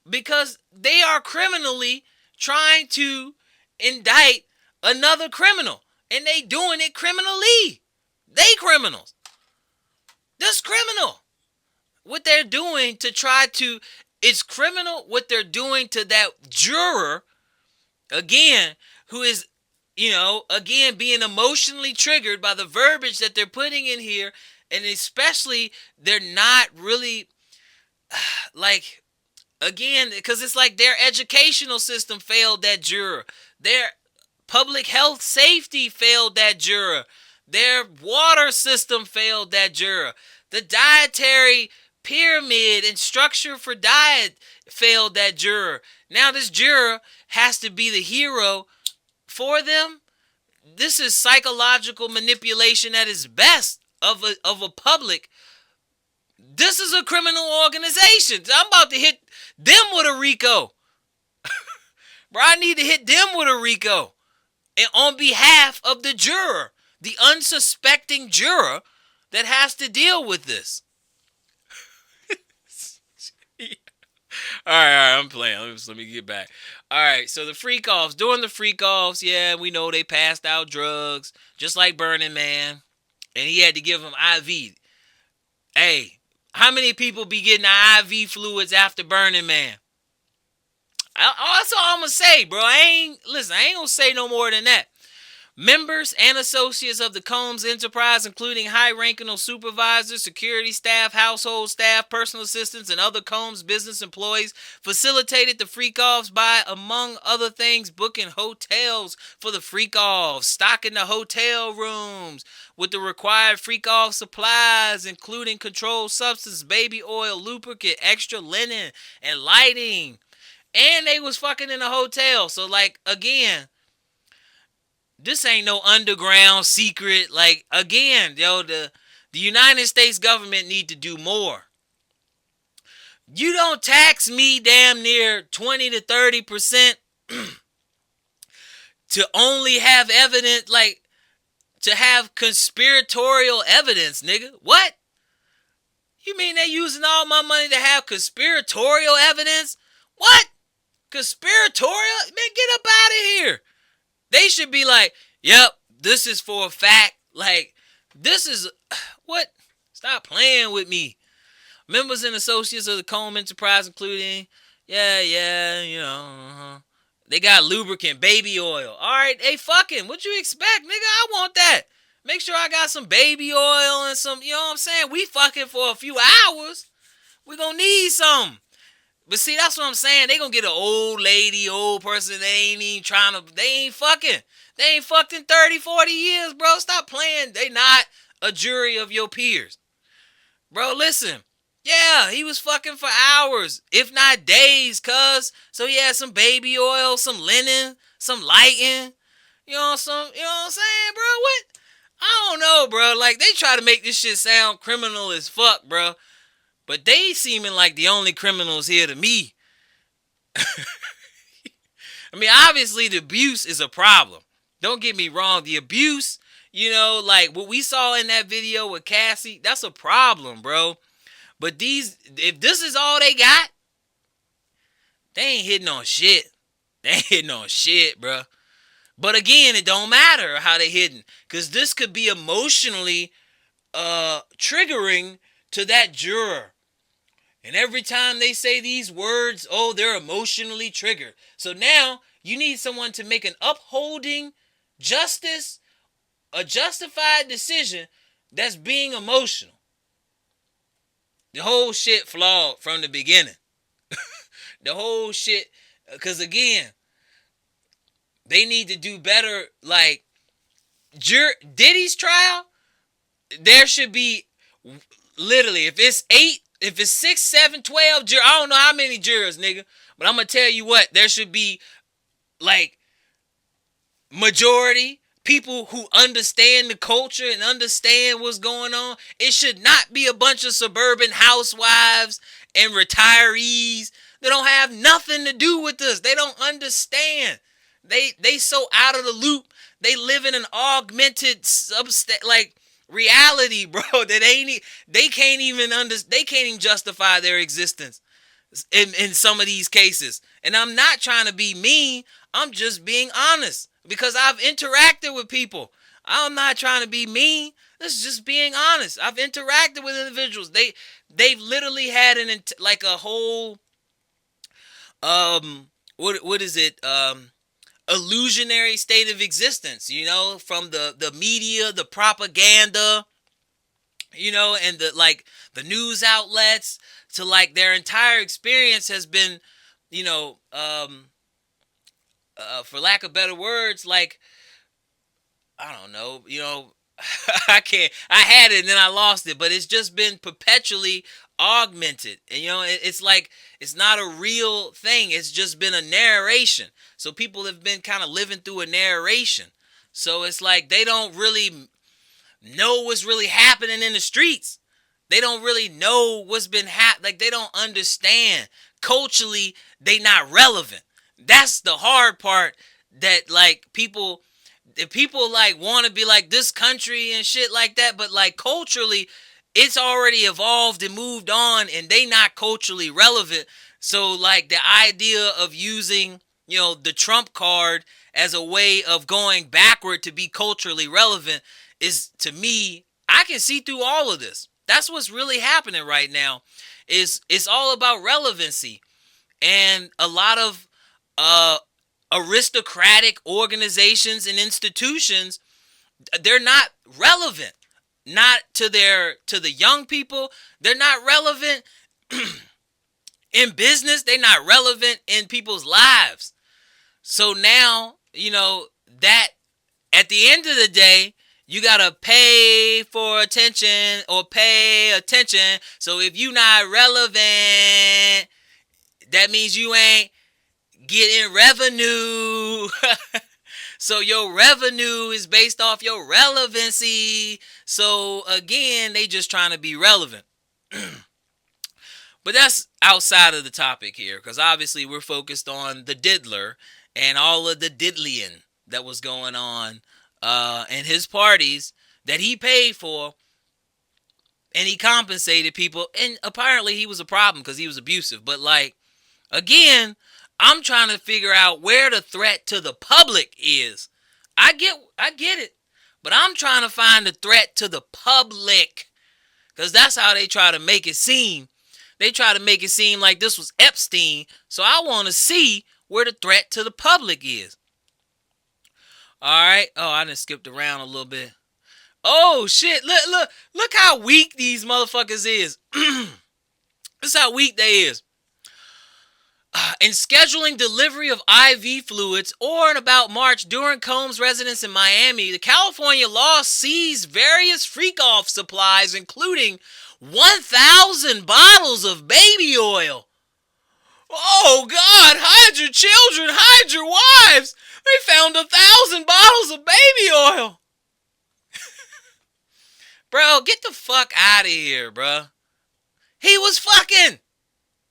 C: Because they are criminally trying to indict another criminal. And they doing it criminally. They criminals. This criminal. What they're doing to try to... It's criminal what they're doing to that juror, again, who is... again, being emotionally triggered by the verbiage that they're putting in here. And especially, they're not really, again, because it's like their educational system failed that juror. Their public health safety failed that juror. Their water system failed that juror. The dietary pyramid and structure for diet failed that juror. Now this juror has to be the hero for them. This is psychological manipulation at its best of a public. This is a criminal organization. I'm about to hit them with a RICO. Bro, I need to hit them with a RICO. And on behalf of the juror, the unsuspecting juror that has to deal with this. All right, I'm playing. Let me get back. All right, so the freak-offs. During the freak-offs, yeah, we know they passed out drugs, just like Burning Man. And he had to give them IV. Hey, how many people be getting IV fluids after Burning Man? That's all I'm going to say, bro. I ain't going to say no more than that. Members and associates of the Combs Enterprise, including high-ranking supervisors, security staff, household staff, personal assistants, and other Combs business employees, facilitated the freak-offs by, among other things, booking hotels for the freak-offs, stocking the hotel rooms with the required freak-off supplies, including controlled substance, baby oil, lubricant, extra linen, and lighting. And they was fucking in a hotel. So, again... This ain't no underground secret. Again, the United States government need to do more. You don't tax me damn near 20 to 30% to only have evidence, to have conspiratorial evidence, nigga. What? You mean they using all my money to have conspiratorial evidence? What? Conspiratorial? Man, get up out of here. They should be like, yep, this is for a fact. This is, what? Stop playing with me. Members and associates of the Combs Enterprise, including, they got lubricant, baby oil. All right, they fucking, what you expect, nigga? I want that. Make sure I got some baby oil and some, you know what I'm saying? We fucking for a few hours. We gonna need some. But see, that's what I'm saying. They gonna get an old lady, old person. They ain't even trying to. They ain't fucking. They ain't fucked in 30, 40 years, bro. Stop playing. They not a jury of your peers. Bro, listen. Yeah, he was fucking for hours, if not days, cuz. So he had some baby oil, some linen, some lighting. You know what I'm saying, bro? What? I don't know, bro. Like, they try to make this shit sound criminal as fuck, bro. But they seeming like the only criminals here to me. I mean, obviously the abuse is a problem. Don't get me wrong. The abuse, like what we saw in that video with Cassie, that's a problem, bro. But if this is all they got, they ain't hitting on shit. They ain't hitting on shit, bro. But again, it don't matter how they hitting, because this could be emotionally triggering to that juror. And every time they say these words, oh, they're emotionally triggered. So now you need someone to make an upholding justice, a justified decision that's being emotional. The whole shit flawed from the beginning. The whole shit, because again, they need to do better. Like, Diddy's trial, there should be, literally, if it's 6, 7, 12 jurors, I don't know how many jurors, nigga, but I'm going to tell you what, there should be, like, majority, people who understand the culture and understand what's going on. It should not be a bunch of suburban housewives and retirees that don't have nothing to do with this. They don't understand. They so out of the loop. They live in an augmented reality, bro. They can't even justify their existence in some of these cases. And I'm not trying to be mean. I'm just being honest, because I've interacted with people. I'm not trying to be mean. This is just being honest. I've interacted with individuals. They've literally had a whole what is it? Illusionary state of existence, from the media, the propaganda, and the news outlets, to their entire experience has been, for lack of better words, I don't know, I had it and then I lost it, but it's just been perpetually augmented. And, it's not a real thing. It's just been a narration. So people have been kind of living through a narration. So it's like they don't really know what's really happening in the streets. They don't really know what's been happening. They don't understand. Culturally, they not relevant. That's the hard part, that people, if people want to be like this country and shit like that, but culturally, it's already evolved and moved on, and they not culturally relevant. So the idea of using, the Trump card as a way of going backward to be culturally relevant is, to me, I can see through all of this. That's what's really happening right now. It's all about relevancy, and a lot of aristocratic organizations and institutions, they're not relevant. Not to the young people. They're not relevant in business. They're not relevant in people's lives. So now, that at the end of the day, you gotta pay for attention or pay attention. So if you not relevant, that means you ain't getting revenue. So your revenue is based off your relevancy. So again, they just trying to be relevant. But that's outside of the topic here, because obviously we're focused on the diddler and all of the diddlying that was going on and his parties that he paid for, and he compensated people. And apparently he was a problem because he was abusive. But again, I'm trying to figure out where the threat to the public is. I get it. But I'm trying to find the threat to the public, because that's how they try to make it seem. They try to make it seem like this was Epstein. So I want to see where the threat to the public is. All right. Oh, I done skipped around a little bit. Oh, shit. Look how weak these motherfuckers is. This is how weak they is. In scheduling delivery of IV fluids or in about March during Combs' residence in Miami, the California law seized various freak-off supplies, including 1,000 bottles of baby oil. Oh, God, hide your children, hide your wives. They found 1,000 bottles of baby oil. Bro, get the fuck out of here, bro. He was fucking,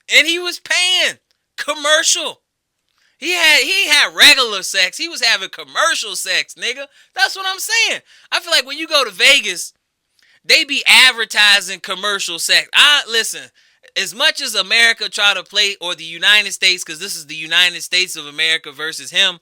C: and he was paying. Commercial. He had regular sex. He was having commercial sex, nigga. That's what I'm saying. I feel like when you go to Vegas, they be advertising commercial sex. Listen, as much as America try to play, or the United States, because this is the United States of America versus him,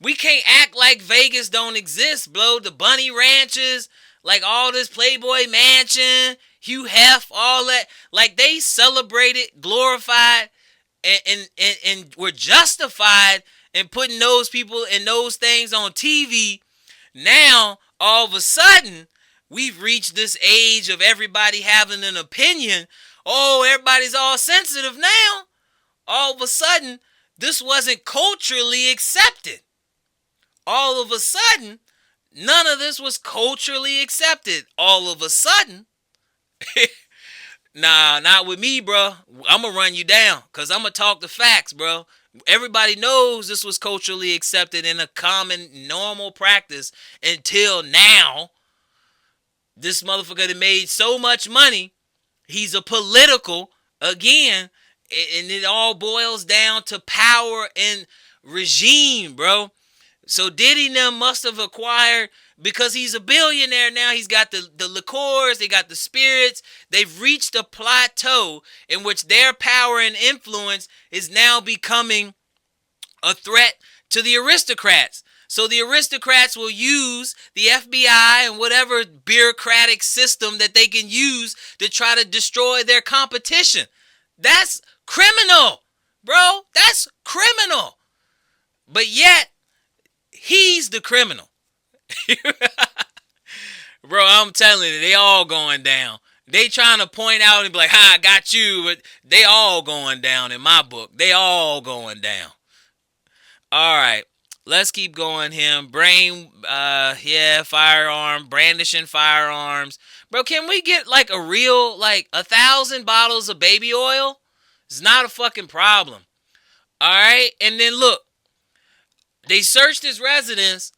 C: we can't act like Vegas don't exist, bro. The bunny ranches, like all this Playboy Mansion, Hugh Hef, all that. Like, they celebrated, glorified, and were justified in putting those people and those things on TV. Now, all of a sudden, we've reached this age of everybody having an opinion. Oh, everybody's all sensitive now. All of a sudden, this wasn't culturally accepted. All of a sudden, none of this was culturally accepted. All of a sudden, nah, not with me, bro. I'm going to run you down because I'm going to talk the facts, bro. Everybody knows this was culturally accepted in a common, normal practice until now. This motherfucker that made so much money, he's a political, again, and it all boils down to power and regime, bro. So Diddy and them must have acquired, because he's a billionaire now, he's got the liqueurs, they got the spirits. They've reached a plateau in which their power and influence is now becoming a threat to the aristocrats. So the aristocrats will use the FBI and whatever bureaucratic system that they can use to try to destroy their competition. That's criminal, bro. That's criminal. But yet, he's the criminal. Bro, I'm telling you, they all going down. They trying to point out and be like, I got you. But they all going down in my book. They all going down. All right. Let's keep going here. Firearm, brandishing firearms. Bro, can we get like a real, like 1,000 bottles of baby oil? It's not a fucking problem. All right. And then look, they searched his residence,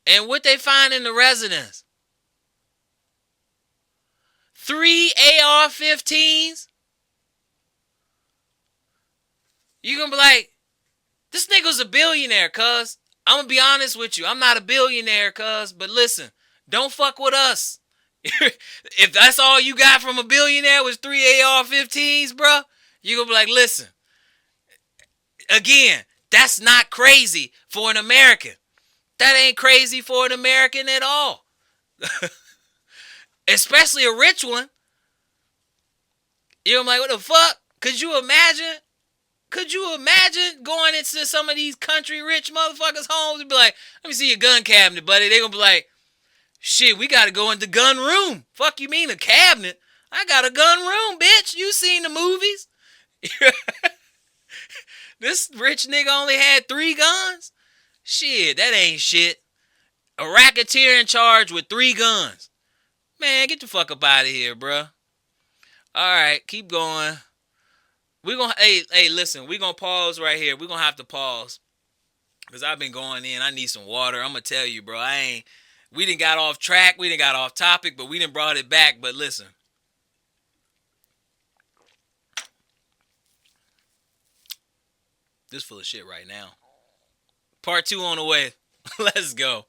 C: and what they find in the residence? 3 AR-15s. You gonna be like, this nigga's a billionaire, cuz. I'm gonna be honest with you. I'm not a billionaire, cuz. But listen, don't fuck with us. If that's all you got from a billionaire was 3 AR-15s, bro, you gonna be like, listen. Again, that's not crazy for an American. That ain't crazy for an American at all. Especially a rich one. You're like, what the fuck? Could you imagine? Could you imagine going into some of these country rich motherfuckers' homes and be like, let me see your gun cabinet, buddy. They're going to be like, shit, we got to go in the gun room. Fuck you mean a cabinet? I got a gun room, bitch. You seen the movies? This rich nigga only had 3 guns? Shit, that ain't shit. A racketeer in charge with 3 guns. Man, get the fuck up out of here, bruh. All right, keep going. Listen, we're going to pause right here. We're going to have to pause. Because I've been going in. I need some water. I'm going to tell you, bro. We done got off track. We done got off topic, but we done brought it back. But listen. This full of shit right now. Part 2 on the way. Let's go.